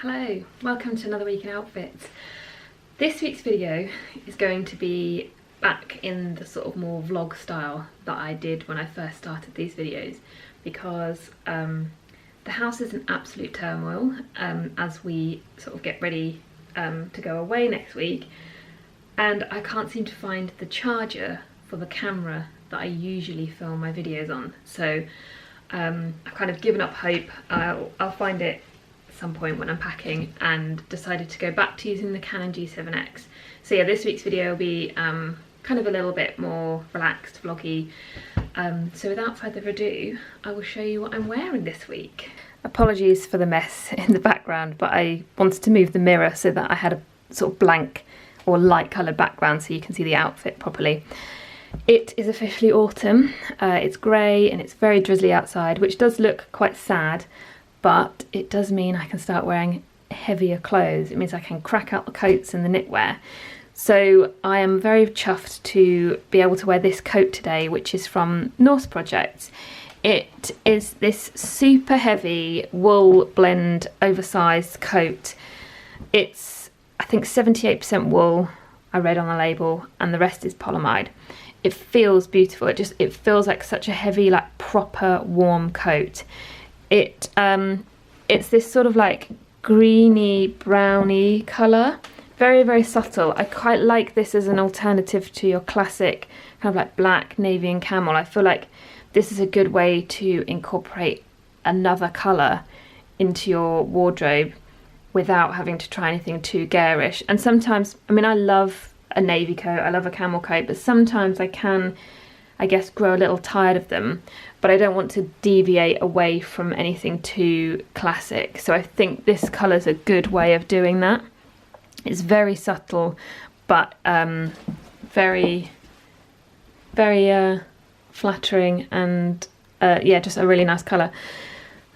Hello, welcome to another week in outfits. This week's video is going to be back in the sort of more vlog style that I did when I first started these videos, because the house is in absolute turmoil as we sort of get ready to go away next week, and I can't seem to find the charger for the camera that I usually film my videos on. So I've kind of given up hope. I'll find it some point when I'm packing, and decided to go back to using the Canon G7X. So yeah, this week's video will be kind of a little bit more relaxed, vloggy. So without further ado, I will show you what I'm wearing this week. Apologies for the mess in the background, but I wanted to move the mirror so that I had a sort of blank or light coloured background so you can see the outfit properly. It is officially autumn. It's grey and it's very drizzly outside, which does look quite sad, but it does mean I can start wearing heavier clothes. It means I can crack out the coats and the knitwear. So I am very chuffed to be able to wear this coat today, which is from Norse Project. It is this super heavy wool blend oversized coat. It's, I think, 78% wool, I read on the label, and the rest is polyamide. It feels beautiful. It feels like such a heavy, like proper warm coat. It's this sort of like greeny browny colour, very, very subtle. I quite like this as an alternative to your classic kind of like black, navy and camel. I feel like this is a good way to incorporate another colour into your wardrobe without having to try anything too garish. And sometimes, I mean, I love a navy coat, I love a camel coat, but sometimes I can, I guess, grow a little tired of them, but I don't want to deviate away from anything too classic. So I think this colour's a good way of doing that. It's very subtle, but very, very flattering, and yeah, just a really nice colour.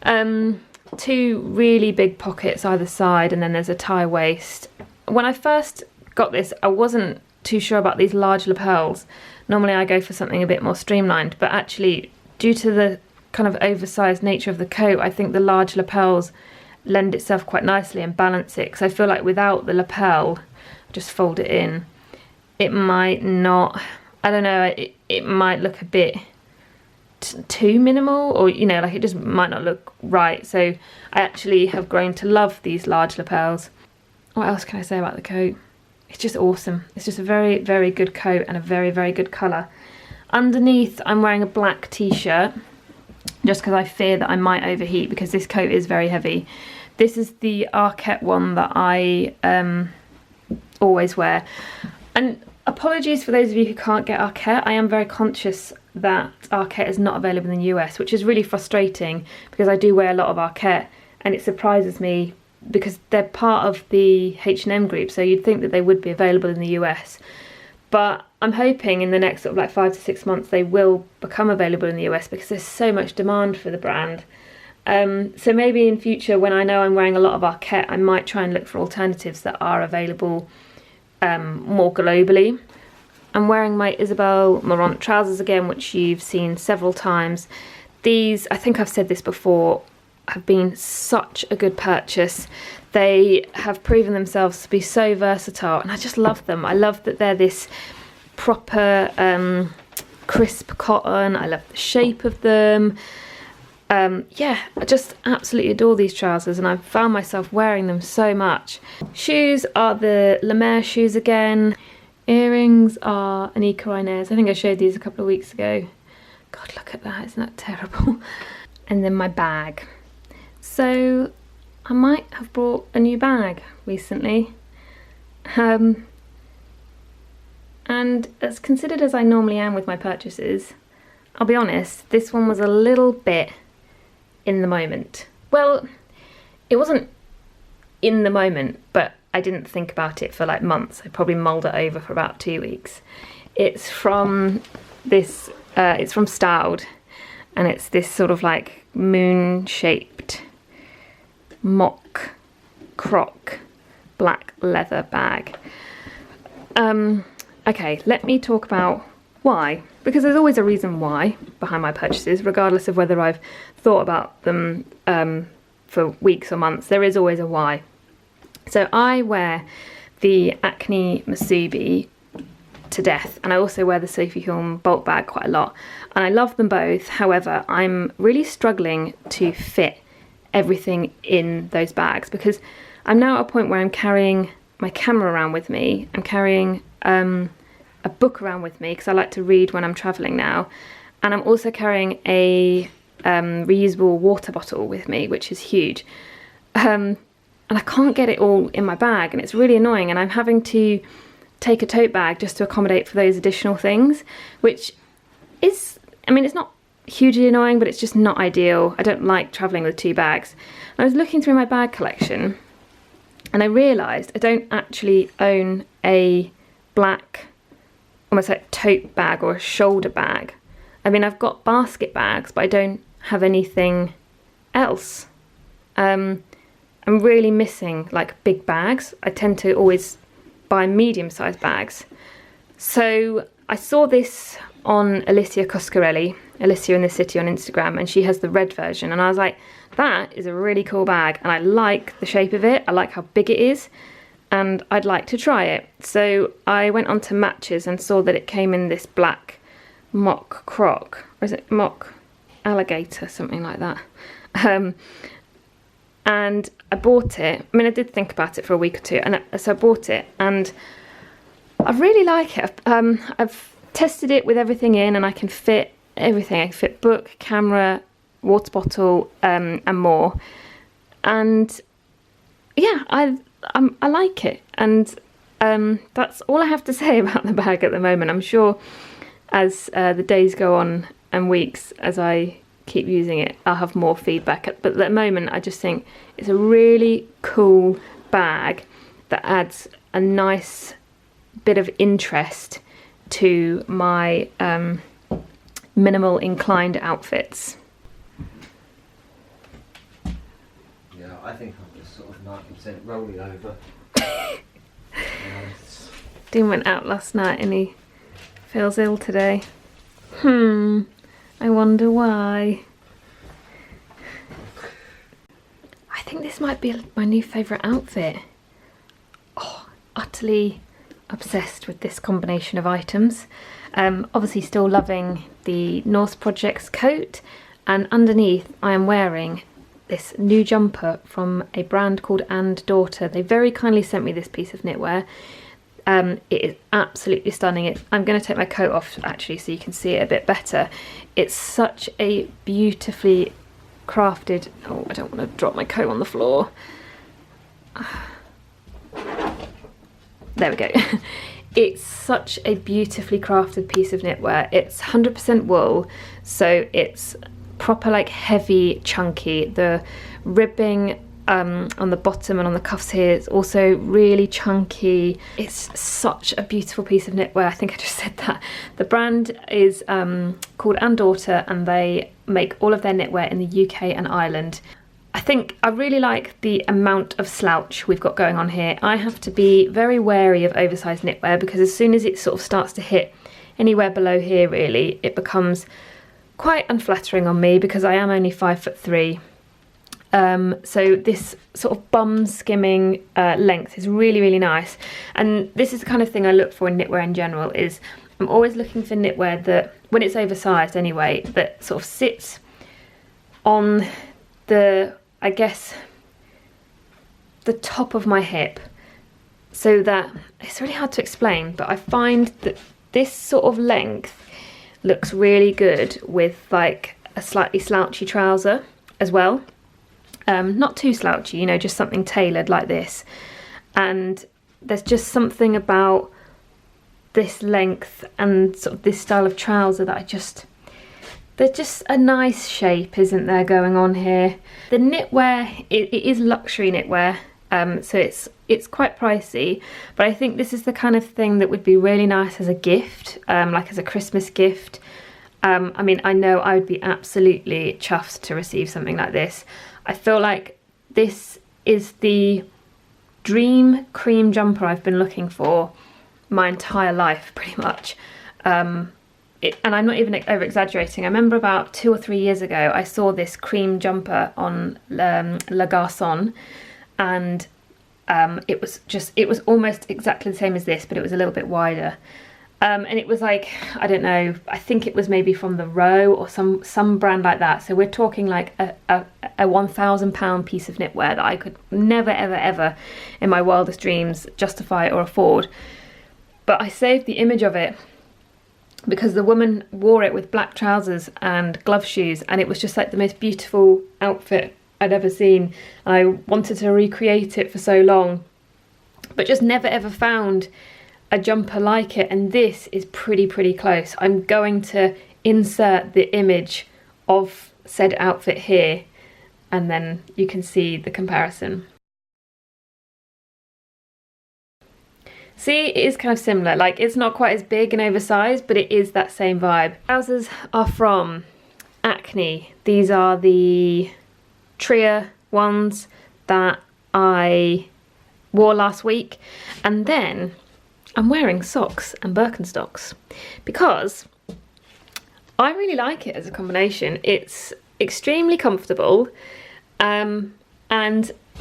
Two really big pockets either side, and then there's a tie waist. When I first got this, I wasn't too sure about these large lapels. Normally I go for something a bit more streamlined, but actually, due to the kind of oversized nature of the coat, I think the large lapels lend itself quite nicely and balance it, because I feel like without the lapel, just fold it in, it might not, I don't know, it might look a bit too minimal, or, you know, like it just might not look right. So I actually have grown to love these large lapels. What else can I say about the coat? It's just awesome. It's just a very, very good coat and a very, very good colour. Underneath, I'm wearing a black t-shirt, just because I fear that I might overheat, because this coat is very heavy. This is the Arket one that I always wear. And apologies for those of you who can't get Arket. I am very conscious that Arket is not available in the US, which is really frustrating, because I do wear a lot of Arket, and it surprises me because they're part of the H&M group, so you'd think that they would be available in the US. But I'm hoping in the next sort of like 5 to 6 months they will become available in the US, because there's so much demand for the brand. So maybe in future, when I know I'm wearing a lot of Arket, I might try and look for alternatives that are available more globally. I'm wearing my Isabel Marant trousers again, which you've seen several times. These, I think I've said this before, have been such a good purchase. They have proven themselves to be so versatile, and I just love them. I love that they're this proper crisp cotton. I love the shape of them. Yeah, I just absolutely adore these trousers, and I've found myself wearing them so much. Shoes are the La Mer shoes again. Earrings are an Eco Inez. I think I showed these a couple of weeks ago. God, look at that, isn't that terrible? And then my bag. So I might have bought a new bag recently. And as considered as I normally am with my purchases, I'll be honest, this one was a little bit in the moment. Well, it wasn't in the moment, but I didn't think about it for like months. I probably mulled it over for about 2 weeks. It's from this, it's from Styled, and it's this sort of like moon-shaped mock croc black leather bag. Okay, let me talk about why, because there's always a reason why behind my purchases, regardless of whether I've thought about them for weeks or months. There is always a why So I wear the Acne Masubi to death, and I also wear the Sophie Hulme bulk bag quite a lot, and I love them both. However, I'm really struggling to fit everything in those bags because I'm now at a point where I'm carrying my camera around with me. I'm carrying a book around with me because I like to read when I'm traveling now, and I'm also carrying a reusable water bottle with me, which is huge, and I can't get it all in my bag, and it's really annoying, and I'm having to take a tote bag just to accommodate for those additional things, which is, I mean, it's not hugely annoying, but it's just not ideal. I don't like traveling with 2 bags. I was looking through my bag collection and I realised I don't actually own a black, almost like tote bag or a shoulder bag. I mean, I've got basket bags, but I don't have anything else. I'm really missing like big bags. I tend to always buy medium-sized bags. So I saw this on Alicia Coscarelli, Alicia in the City on Instagram, and she has the red version, and I was like, that is a really cool bag, and I like the shape of it, I like how big it is, and I'd like to try it. So I went on to Matches and saw that it came in this black mock croc, or is it mock alligator, something like that. And I bought it. I mean, I did think about it for a week or two, and so I bought it, and I really like it. I've tested it with everything in, and I can fit everything. I can fit book, camera, water bottle, and more. And yeah, I like it, and that's all I have to say about the bag at the moment. I'm sure as the days go on and weeks, as I keep using it, I'll have more feedback, but at the moment I just think it's a really cool bag that adds a nice bit of interest to my minimal inclined outfits. Yeah, I think I'm just sort of 90% rolling over. Dean went out last night and he feels ill today. I wonder why. I think this might be my new favourite outfit. Oh, utterly obsessed with this combination of items. Obviously still loving the Norse Projects coat, and underneath I am wearing this new jumper from a brand called And Daughter. They very kindly sent me this piece of knitwear. It is absolutely stunning. I'm going to take my coat off actually so you can see it a bit better. It's such a beautifully crafted... Oh, I don't want to drop my coat on the floor. There we go. It's such a beautifully crafted piece of knitwear. It's 100% wool, so it's proper like heavy, chunky. The ribbing on the bottom and on the cuffs here is also really chunky. It's such a beautiful piece of knitwear. I think I just said that. The brand is called And Daughter, and they make all of their knitwear in the UK and Ireland. I think I really like the amount of slouch we've got going on here. I have to be very wary of oversized knitwear because as soon as it sort of starts to hit anywhere below here really, it becomes quite unflattering on me because I am only 5'3". So this sort of bum skimming length is really, really nice. And this is the kind of thing I look for in knitwear in general. Is I'm always looking for knitwear that, when it's oversized anyway, that sort of sits on the, I guess, the top of my hip, so that it's really hard to explain, but I find that this sort of length looks really good with like a slightly slouchy trouser as well. Not too slouchy, you know, just something tailored like this. And there's just something about this length and sort of this style of trouser that there's just a nice shape, isn't there, going on here. The knitwear, it is luxury knitwear, so it's quite pricey, but I think this is the kind of thing that would be really nice as a gift, like as a Christmas gift. I mean, I know I would be absolutely chuffed to receive something like this. I feel like this is the dream cream jumper I've been looking for my entire life, pretty much. And I'm not even over exaggerating. I remember about 2 or 3 years ago, I saw this cream jumper on Le Garçon, and It was almost exactly the same as this, but it was a little bit wider. And it was like, I don't know, I think it was maybe from the Row or some brand like that. So we're talking like a £1,000 piece of knitwear that I could never, ever, ever in my wildest dreams justify or afford. But I saved the image of it because the woman wore it with black trousers and glove shoes, and it was just like the most beautiful outfit I'd ever seen. I wanted to recreate it for so long, but just never ever found a jumper like it, and this is pretty close. I'm going to insert the image of said outfit here, and then you can see the comparison. See, it is kind of similar. Like, it's not quite as big and oversized, but it is that same vibe. Trousers are from Acne. These are the Tria ones that I wore last week, and then I'm wearing socks and Birkenstocks because I really like it as a combination. It's extremely comfortable, and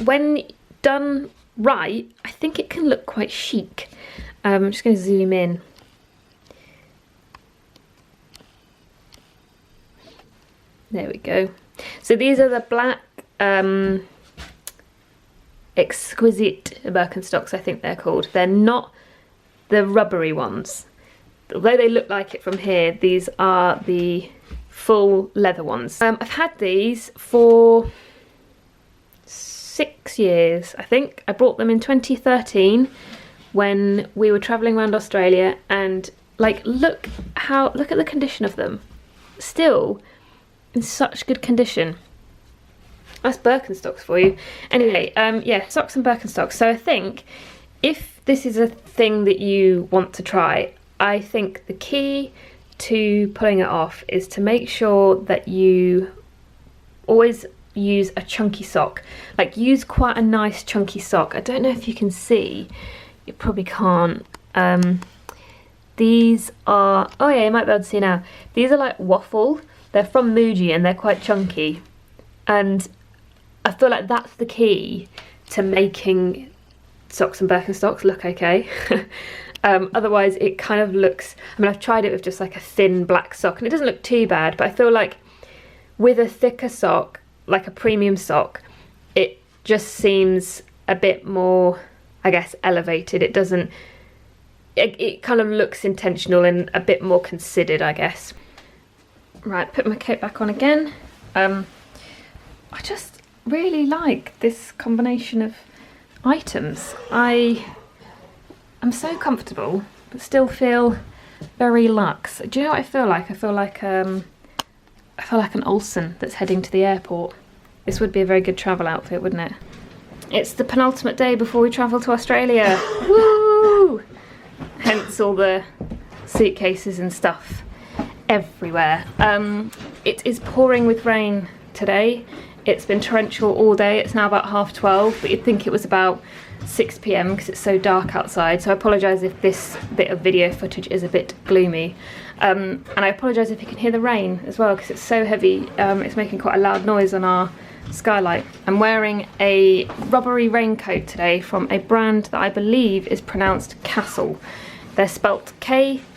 when done right, I think it can look quite chic. I'm just going to zoom in. There we go. So these are the black exquisite Birkenstocks, I think they're called. They're not the rubbery ones. Although they look like it from here, these are the full leather ones. I've had these for 6 years, I think. I bought them in 2013 when we were travelling around Australia, and like, look at the condition of them. Still in such good condition. That's Birkenstocks for you. Anyway, yeah, socks and Birkenstocks. So I think if this is a thing that you want to try, I think the key to pulling it off is to make sure that you always use a chunky sock. Like, use quite a nice chunky sock. I don't know if you can see, you probably can't. These are, oh yeah, you might be able to see now. These are like waffle. They're from Muji and they're quite chunky. And I feel like that's the key to making socks and Birkenstocks look okay. Otherwise it kind of looks, I mean, I've tried it with just like a thin black sock and it doesn't look too bad, but I feel like with a thicker sock, like a premium sock, it just seems a bit more, I guess, elevated. It doesn't, it kind of looks intentional and a bit more considered, I guess. Right, put my coat back on again. I just really like this combination of items. I'm so comfortable, but still feel very luxe. Do you know what I feel like? I feel like an Olsen that's heading to the airport. This would be a very good travel outfit, wouldn't it? It's the penultimate day before we travel to Australia. Woo! Hence all the suitcases and stuff everywhere. It is pouring with rain today. It's been torrential all day. It's now about 12:30, but you'd think it was about 6 PM because it's so dark outside. So I apologise if this bit of video footage is a bit gloomy. And I apologise if you can hear the rain as well because it's so heavy. It's making quite a loud noise on our skylight. I'm wearing a rubbery raincoat today from a brand that I believe is pronounced Castle. They're spelt K-A-S-S-L.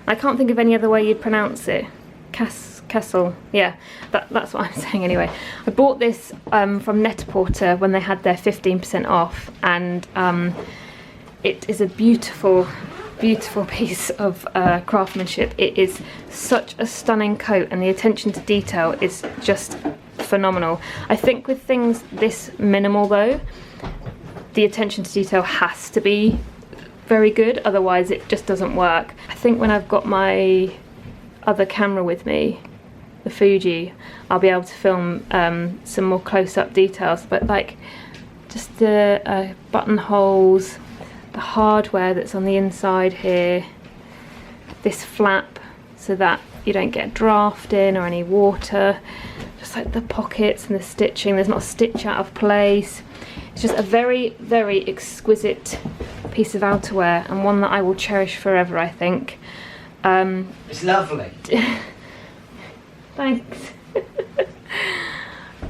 I can't think of any other way you'd pronounce it. Castle, yeah, that's what I'm saying anyway. I bought this from Net-a-Porter when they had their 15% off, and it is a beautiful piece of craftsmanship. It is such a stunning coat and the attention to detail is just phenomenal. I think with things this minimal though, the attention to detail has to be very good, otherwise it just doesn't work. I think when I've got my other camera with me, the Fuji, I'll be able to film some more close-up details, but like just the buttonholes, the hardware that's on the inside here, this flap so that you don't get draft in or any water, just like the pockets and the stitching, there's not a stitch out of place. It's just a very exquisite piece of outerwear and one that I will cherish forever, I think. It's lovely. Thanks.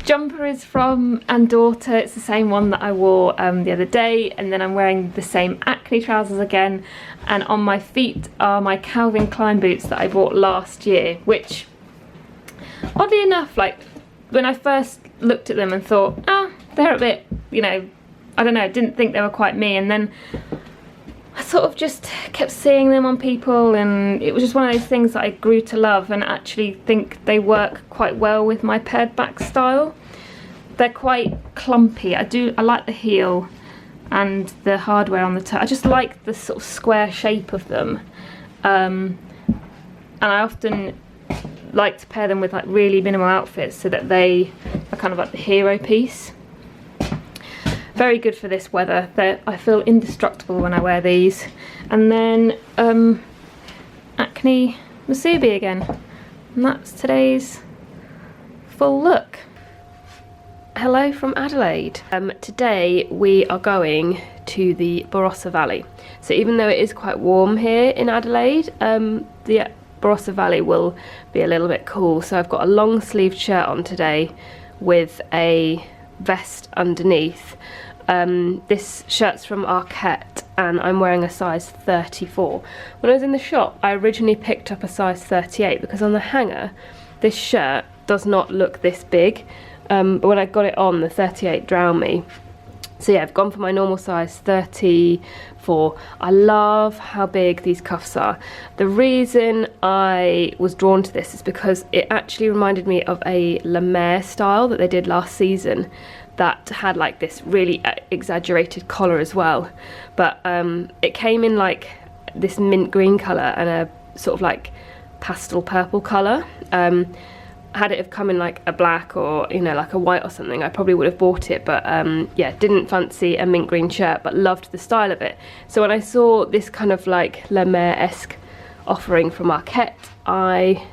jumper is from Daughter. It's the same one that I wore the other day, and then I'm wearing the same Acne trousers again, and on my feet are my Calvin Klein boots that I bought last year, which oddly enough, like when I first looked at them and thought, oh, they're a bit, you know, I don't know, didn't think they were quite me, and then I sort of just kept seeing them on people, and it was just one of those things that I grew to love and actually think they work quite well with my pared back style. They're quite clumpy. I like the heel and the hardware on the toe. I just like the sort of square shape of them, and I often like to pair them with like really minimal outfits so that they are kind of like the hero piece. Very good for this weather. I feel indestructible when I wear these. And then Acne Musubi again, and that's today's full look. Hello from Adelaide. Today we are going to the Barossa Valley. So even though it is quite warm here in Adelaide, the Barossa Valley will be a little bit cool. So I've got a long sleeved shirt on today with a vest underneath. This shirt's from Arquette and I'm wearing a size 34. When I was in the shop, I originally picked up a size 38 because on the hanger this shirt does not look this big, but when I got it on, the 38 drowned me. So yeah, I've gone for my normal size 34. I love how big these cuffs are. The reason I was drawn to this is because it actually reminded me of a Lemaire style that they did last season that had like this really exaggerated collar as well, but it came in like this mint green colour and a sort of like pastel purple colour. Had it have come in like a black or, you know, like a white or something, I probably would have bought it, but yeah, didn't fancy a mint green shirt but loved the style of it. So when I saw this kind of like Lemaire-esque offering from Arquette, I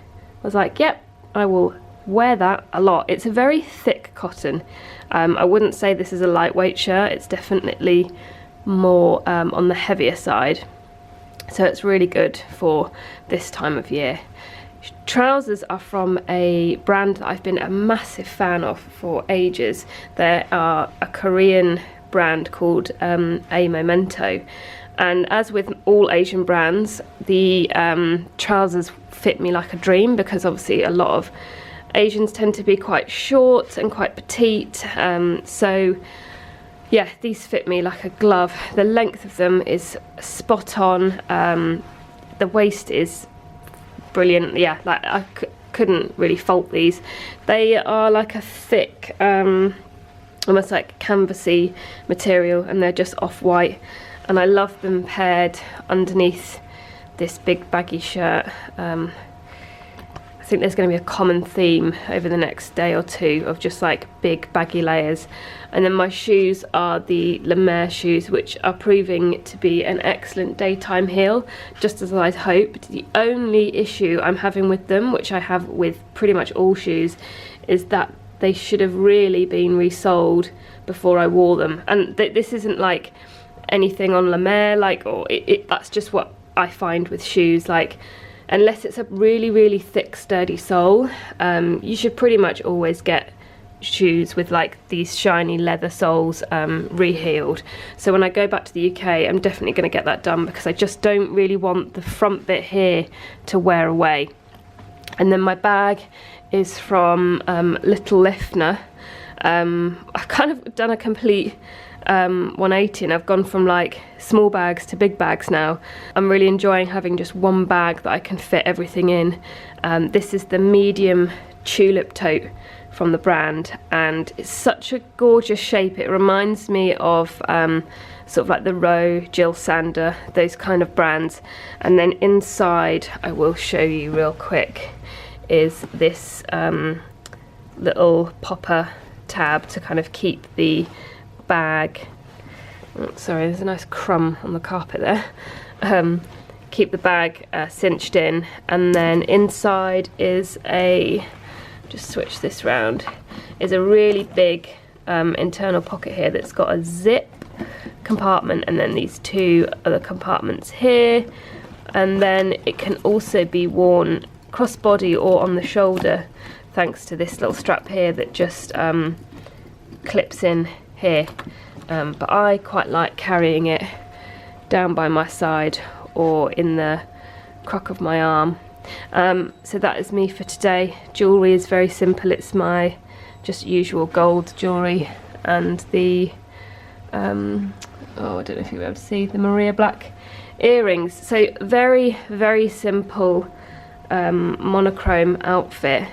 was like, yep, I will wear that a lot. It's a very thick cotton. I wouldn't say this is a lightweight shirt. It's definitely more on the heavier side, so it's really good for this time of year. Trousers are from a brand that I've been a massive fan of for ages. They are a Korean brand called A Memento, and as with all Asian brands, the trousers fit me like a dream because obviously a lot of Asians tend to be quite short and quite petite, so yeah, these fit me like a glove. The length of them is spot on. The waist is brilliant. Yeah, like I couldn't really fault these. They are like a thick, almost like canvasy material, and they're just off-white, and I love them paired underneath this big baggy shirt. I think there's going to be a common theme over the next day or two of just like big baggy layers. And then my shoes are the Lemaire shoes, which are proving to be an excellent daytime heel, just as I'd hoped. The only issue I'm having with them, which I have with pretty much all shoes, is that they should have really been resoled before I wore them. And this isn't like anything on Lemaire, like, or that's just what I find with shoes. Like, unless it's a really, really thick, sturdy sole, you should pretty much always get shoes with like these shiny leather soles re-heeled. So when I go back to the UK, I'm definitely going to get that done because I just don't really want the front bit here to wear away. And then my bag is from Little Lifner. I've kind of done a complete 180 and I've gone from like small bags to big bags now. I'm really enjoying having just one bag that I can fit everything in. This is the medium tulip tote from the brand, and it's such a gorgeous shape. It reminds me of sort of like the Rowe, Jill Sander, those kind of brands. And then inside, I will show you real quick, is this little popper tab to kind of keep the bag, oh, sorry, there's a nice crumb on the carpet there, keep the bag cinched in. And then inside is a, just switch this round, is a really big internal pocket here that's got a zip compartment and then these two other compartments here. And then it can also be worn crossbody or on the shoulder thanks to this little strap here that just clips in here, but I quite like carrying it down by my side or in the crook of my arm. So that is me for today. Jewellery is very simple. It's my just usual gold jewellery and the oh, I don't know if you'll be able to see, the Maria Black earrings. So very, very simple monochrome outfit,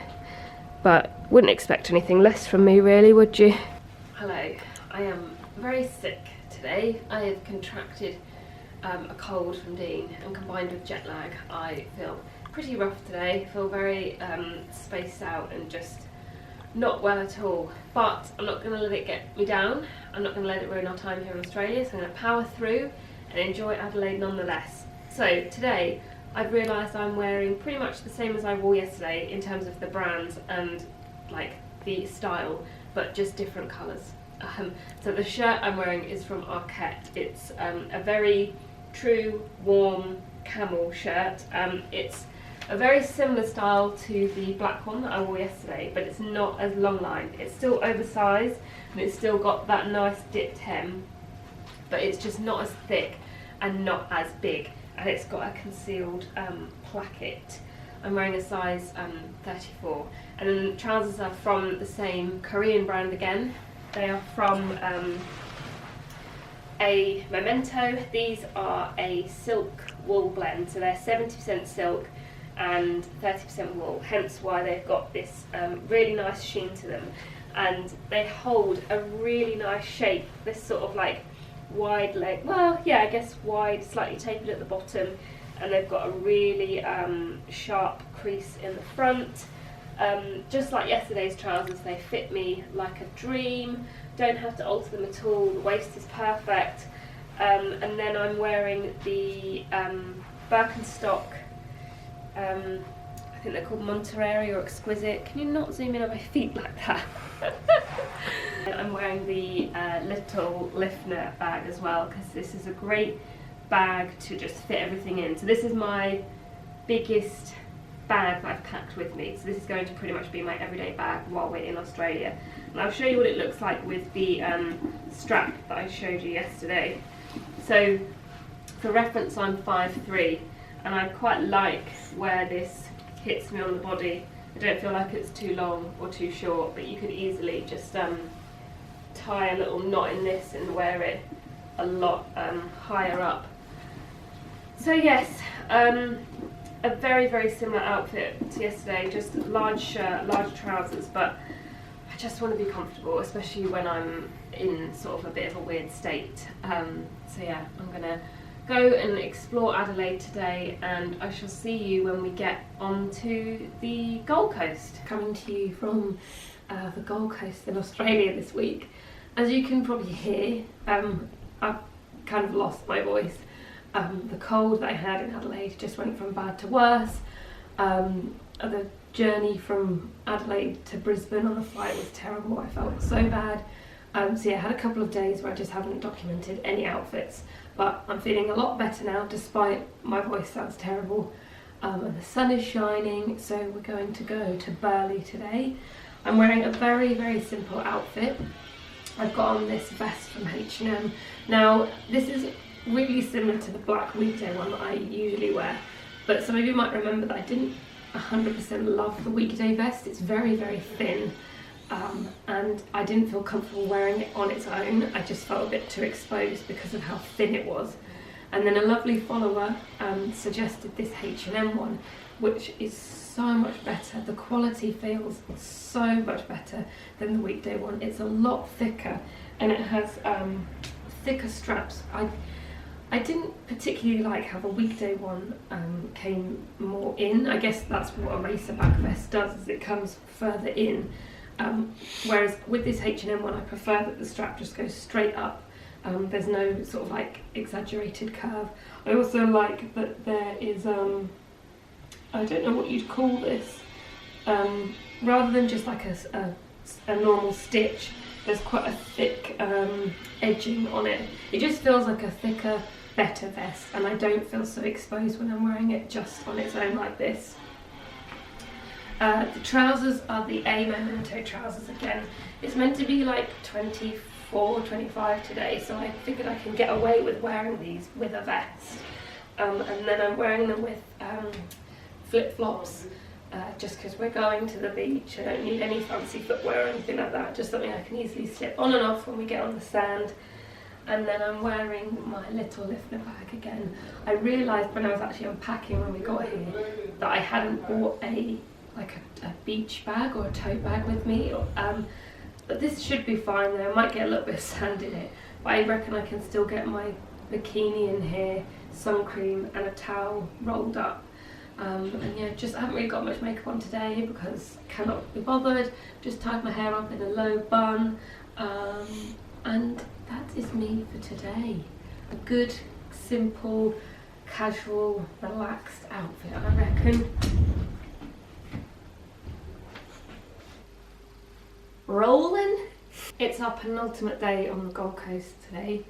but wouldn't expect anything less from me really, would you? Hello, I am very sick today. I have contracted a cold from Dean, and combined with jet lag, I feel pretty rough today. I feel very spaced out and just not well at all, but I'm not going to let it get me down. I'm not going to let it ruin our time here in Australia, so I'm going to power through and enjoy Adelaide nonetheless. So today I've realised I'm wearing pretty much the same as I wore yesterday in terms of the brands and like the style, but just different colours. So the shirt I'm wearing is from Arquette. It's a very true warm camel shirt. It's a very similar style to the black one that I wore yesterday, but it's not as long lined. It's still oversized and it's still got that nice dipped hem, but it's just not as thick and not as big, and it's got a concealed placket. I'm wearing a size 34, and then the trousers are from the same Korean brand again. They are from a Memento. These are a silk wool blend, so they're 70% silk and 30% wool, hence why they've got this really nice sheen to them, and they hold a really nice shape, this sort of like wide leg, well yeah, I guess wide, slightly tapered at the bottom, and they've got a really sharp crease in the front. Just like yesterday's trousers, they fit me like a dream, don't have to alter them at all, the waist is perfect, and then I'm wearing the Birkenstock, I think they're called Monterey or Exquisite. Can you not zoom in on my feet like that? I'm wearing the little Liftner bag as well, because this is a great bag to just fit everything in. So this is my biggest bag that I've packed with me, so this is going to pretty much be my everyday bag while we're in Australia, and I'll show you what it looks like with the strap that I showed you yesterday. So for reference, I'm 5'3", and I quite like where this hits me on the body. I don't feel like it's too long or too short, but you could easily just tie a little knot in this and wear it a lot higher up. So yes, a very, very similar outfit to yesterday, just large shirt, large trousers, but I just want to be comfortable, especially when I'm in sort of a bit of a weird state. So yeah, I'm gonna go and explore Adelaide today, and I shall see you when we get onto the Gold Coast. Coming to you from the Gold Coast in Australia this week. As you can probably hear, I've kind of lost my voice. The cold that I had in Adelaide just went from bad to worse. The journey from Adelaide to Brisbane on the flight was terrible. I felt so bad. So yeah, I had a couple of days where I just haven't documented any outfits, but I'm feeling a lot better now, despite my voice sounds terrible. And the sun is shining, so we're going to go to Burleigh today. I'm wearing a very, very simple outfit. I've got on this vest from H&M. Now, this is really similar to the black weekday one that I usually wear, but some of you might remember that I didn't 100% love the weekday vest. It's very, very thin, and I didn't feel comfortable wearing it on its own. I just felt a bit too exposed because of how thin it was. And then a lovely follower suggested this H&M one, which is so much better. The quality feels so much better than the weekday one. It's a lot thicker, and it has thicker straps. I didn't particularly like how the weekday one came more in. I guess that's what a racer back vest does, is it comes further in. Whereas with this H&M one, I prefer that the strap just goes straight up. There's no sort of like exaggerated curve. I also like that there is, I don't know what you'd call this, rather than just like a normal stitch, there's quite a thick edging on it. It just feels like a thicker, better vest, and I don't feel so exposed when I'm wearing it just on its own like this. The trousers are the A Memento trousers again. It's meant to be like 24, 25 today, so I figured I can get away with wearing these with a vest. And then I'm wearing them with flip-flops, just because we're going to the beach. I don't need any fancy footwear or anything like that, just something I can easily slip on and off when we get on the sand. And then I'm wearing my little lifter bag again. I realised when I was actually unpacking when we got here that I hadn't bought a beach bag or a tote bag with me. But this should be fine though. I might get a little bit of sand in it, but I reckon I can still get my bikini in here, sun cream and a towel rolled up. And yeah, I haven't really got much makeup on today because I cannot be bothered. Just tied my hair up in a low bun. And that is me for today. A good, simple, casual, relaxed outfit, I reckon. Rolling! It's our penultimate day on the Gold Coast today,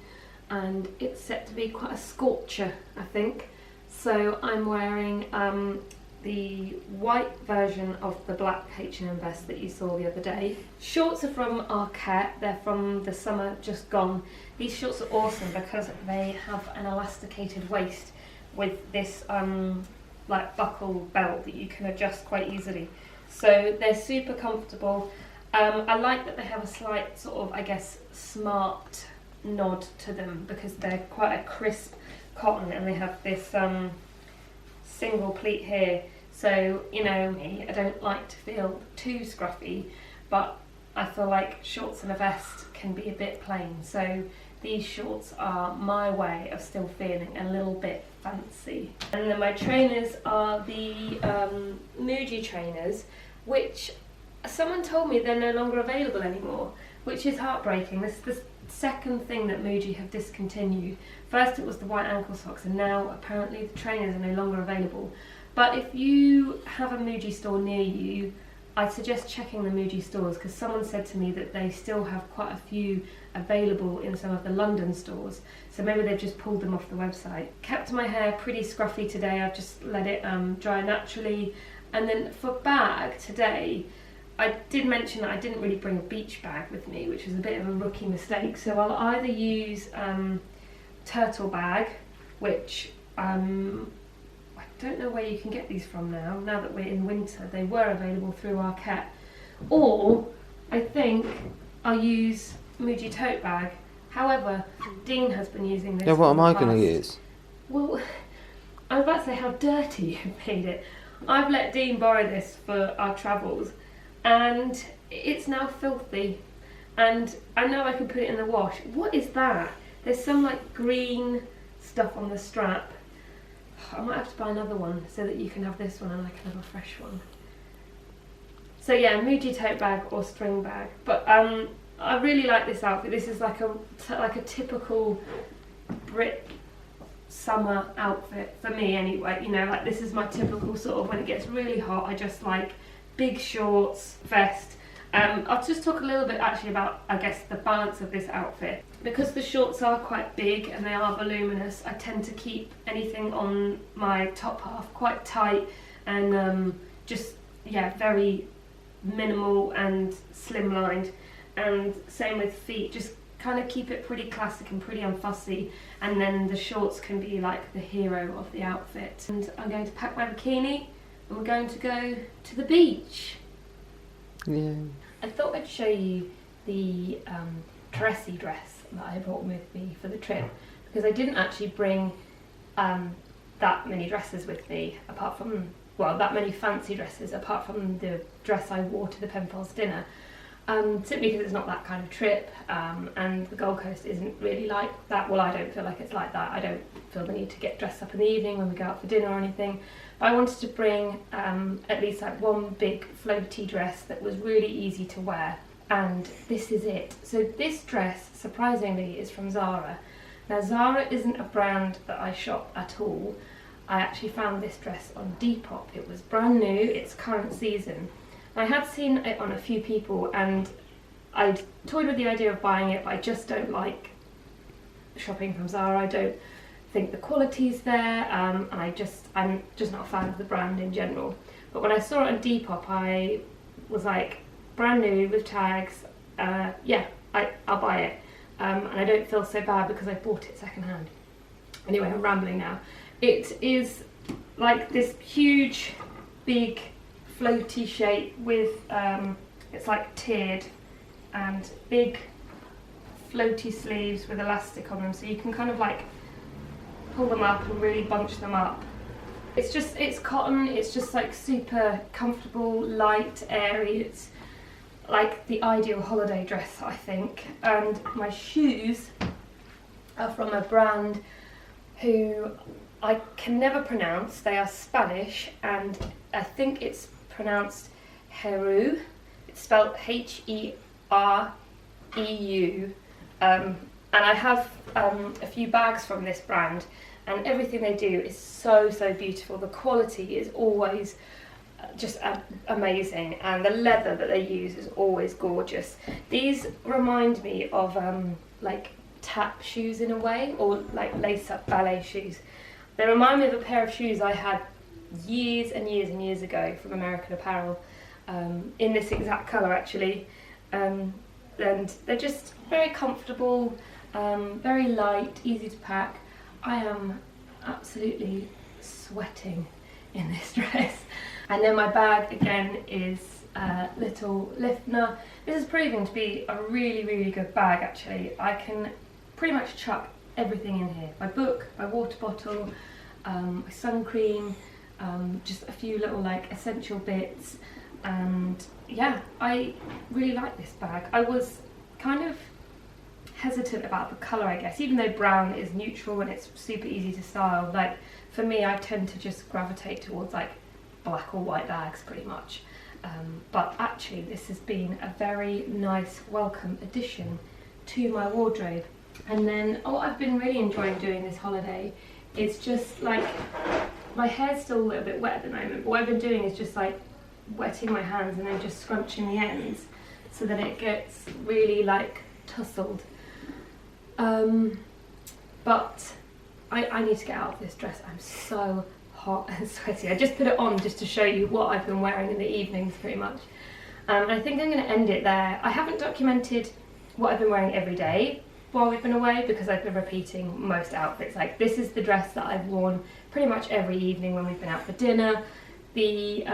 and it's set to be quite a scorcher, I think. So I'm wearing the white version of the black H&M vest that you saw the other day. Shorts are from Arquette, they're from the summer just gone. These shorts are awesome because they have an elasticated waist with this like buckle belt that you can adjust quite easily. So they're super comfortable. I like that they have a slight sort of, I guess, smart nod to them because they're quite a crisp cotton and they have this single pleat here. So, you know me, I don't like to feel too scruffy, but I feel like shorts and a vest can be a bit plain. So these shorts are my way of still feeling a little bit fancy. And then my trainers are the Muji trainers, which someone told me they're no longer available anymore, which is heartbreaking. This is the second thing that Muji have discontinued. First it was the white ankle socks, and now apparently the trainers are no longer available. But if you have a Muji store near you, I'd suggest checking the Muji stores because someone said to me that they still have quite a few available in some of the London stores. So maybe they've just pulled them off the website. Kept my hair pretty scruffy today. I've just let it dry naturally. And then for bag today, I did mention that I didn't really bring a beach bag with me, which was a bit of a rookie mistake. So I'll either use turtle bag, which I don't know where you can get these from now that we're in winter. They were available through Arquette. Or I think I'll use Muji tote bag. However, Dean has been using this. Yeah, what am I going to use? Well, I was about to say how dirty you've made it. I've let Dean borrow this for our travels, and it's now filthy. And I know I can put it in the wash. What is that? There's some like green stuff on the strap. I might have to buy another one so that you can have this one and I can have a fresh one. So yeah, Muji tote bag or string bag. But I really like this outfit. This is like a typical Brit summer outfit for me anyway. You know, like this is my typical sort of when it gets really hot, I just like big shorts, vest. I'll just talk a little bit actually about, I guess, the balance of this outfit. Because the shorts are quite big and they are voluminous, I tend to keep anything on my top half quite tight and just, yeah, very minimal and slimlined. And same with feet, just kind of keep it pretty classic and pretty unfussy, and then the shorts can be like the hero of the outfit. And I'm going to pack my bikini and we're going to go to the beach. Yeah. I thought I'd show you the dressy dress that I brought with me for the trip, because I didn't actually bring that many dresses with me, apart from, well, that many fancy dresses, apart from the dress I wore to the Penfolds dinner. Simply because it's not that kind of trip, and the Gold Coast isn't really like that. Well, I don't feel like it's like that. I don't feel the need to get dressed up in the evening when we go out for dinner or anything. But I wanted to bring at least like one big floaty dress that was really easy to wear, and this is it. So this dress, surprisingly, is from Zara. Now Zara isn't a brand that I shop at all. I actually found this dress on Depop. It was brand new, it's current season. I had seen it on a few people and I'd toyed with the idea of buying it, but I just don't like shopping from Zara. I don't think the quality's there, and I'm just not a fan of the brand in general. but when I saw it on Depop, I was like, brand new with tags, yeah, I'll buy it. And I don't feel so bad because I bought it secondhand. Anyway, I'm rambling now. It is like this huge, big, floaty shape with, it's like tiered, and big floaty sleeves with elastic on them, so you can kind of like pull them up and really bunch them up. It's cotton, it's just like super comfortable, light, airy. It's like the ideal holiday dress, I think. And my shoes are from a brand who I can never pronounce. They are Spanish, and I think it's pronounced Heru. It's spelled Hereu. And I have a few bags from this brand, and everything they do is so beautiful. The quality is always just amazing, and the leather that they use is always gorgeous. These remind me of like tap shoes in a way, or like lace-up ballet shoes. They remind me of a pair of shoes I had years and years ago from American Apparel, in this exact colour actually, and they're just very comfortable, very light, easy to pack. I am absolutely sweating in this dress. And then my bag again is a little Liftner. This is proving to be a really good bag actually. I can pretty much chuck everything in here. My book, my water bottle, my sun cream, just a few little like essential bits, and yeah, I really like this bag. I was kind of hesitant about the colour, I guess, even though brown is neutral and it's super easy to style. Like for me, I tend to just gravitate towards like black or white bags pretty much, but actually this has been a very nice welcome addition to my wardrobe. And then what I've been really enjoying doing this holiday is just like, my hair's still a little bit wet at the moment, but what I've been doing is just like wetting my hands and then just scrunching the ends so that it gets really like tousled. But I need to get out of this dress. I'm so hot and sweaty. I just put it on just to show you what I've been wearing in the evenings pretty much. I think I'm going to end it there. I haven't documented what I've been wearing every day while we've been away because I've been repeating most outfits. Like this is the dress that I've worn pretty much every evening when we've been out for dinner. The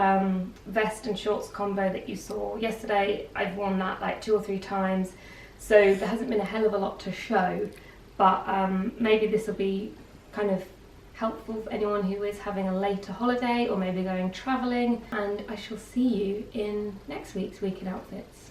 vest and shorts combo that you saw yesterday, I've worn that like 2 or 3 times. So there hasn't been a hell of a lot to show, but maybe this will be kind of helpful for anyone who is having a later holiday or maybe going travelling, and I shall see you in next week's Week in Outfits.